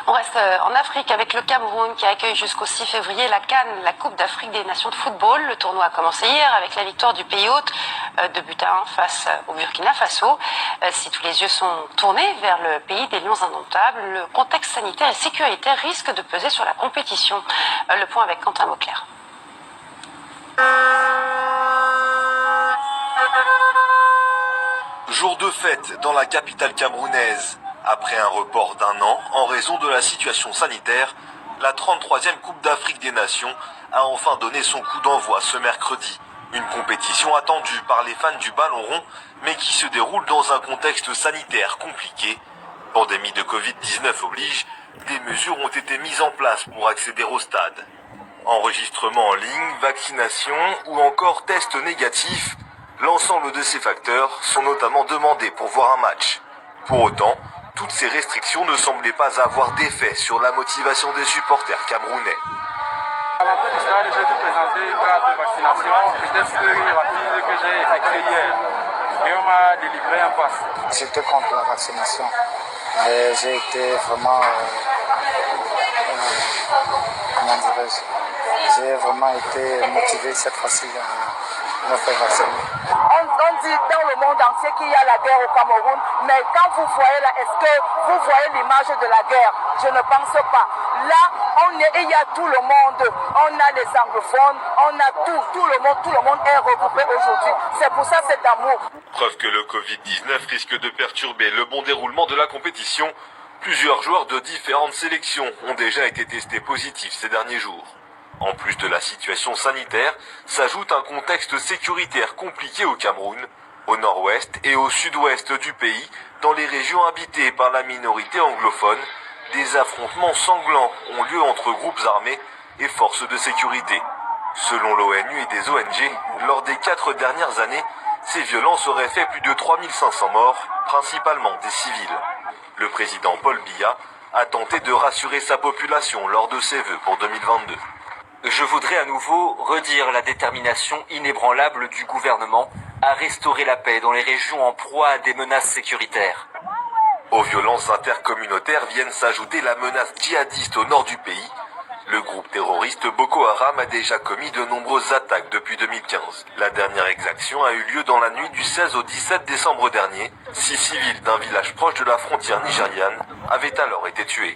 On reste en Afrique avec le Cameroun qui accueille jusqu'au 6 février la CAN, la Coupe d'Afrique des Nations de football. Le tournoi a commencé hier avec la victoire du pays hôte de but à 1 face au Burkina Faso. Si tous les yeux sont tournés vers le pays des lions indomptables, le contexte sanitaire et sécuritaire risque de peser sur la compétition. Le point avec Quentin Mauclair. Jour de fête dans la capitale camerounaise. Après un report d'1 an en raison de la situation sanitaire, la 33e Coupe d'Afrique des Nations a enfin donné son coup d'envoi ce mercredi. Une compétition attendue par les fans du ballon rond, mais qui se déroule dans un contexte sanitaire compliqué. Pandémie de Covid-19 oblige, des mesures ont été mises en place pour accéder au stade. Enregistrement en ligne, vaccination ou encore test négatif, l'ensemble de ces facteurs sont notamment demandés pour voir un match. Pour autant, toutes ces restrictions ne semblaient pas avoir d'effet sur la motivation des supporters camerounais. À l'entrée du stade, j'ai dû présenter une carte de vaccination, peut-être rapide que j'ai effectuée hier. Et on m'a délivré un pass. J'étais contre la vaccination. J'ai été vraiment, comment dirais-je, j'ai vraiment été motivé cette fois-ci à me faire vacciner. On dit dans le monde entier qu'il y a la guerre au Cameroun, mais quand vous voyez là, est-ce que vous voyez l'image de la guerre? Je ne pense pas. Là, il y a tout le monde. On a les anglophones, on a tout le monde est regroupé aujourd'hui. C'est pour ça cet amour. Preuve que le Covid-19 risque de perturber le bon déroulement de la compétition. Plusieurs joueurs de différentes sélections ont déjà été testés positifs ces derniers jours. En plus de la situation sanitaire, s'ajoute un contexte sécuritaire compliqué au Cameroun, au nord-ouest et au sud-ouest du pays, dans les régions habitées par la minorité anglophone. Des affrontements sanglants ont lieu entre groupes armés et forces de sécurité. Selon l'ONU et des ONG, lors des 4 dernières années, ces violences auraient fait plus de 3500 morts, principalement des civils. Le président Paul Biya a tenté de rassurer sa population lors de ses vœux pour 2022. Je voudrais à nouveau redire la détermination inébranlable du gouvernement à restaurer la paix dans les régions en proie à des menaces sécuritaires. Aux violences intercommunautaires viennent s'ajouter la menace djihadiste au nord du pays. Le groupe terroriste Boko Haram a déjà commis de nombreuses attaques depuis 2015. La dernière exaction a eu lieu dans la nuit du 16 au 17 décembre dernier. 6 civils d'un village proche de la frontière nigériane avaient alors été tués.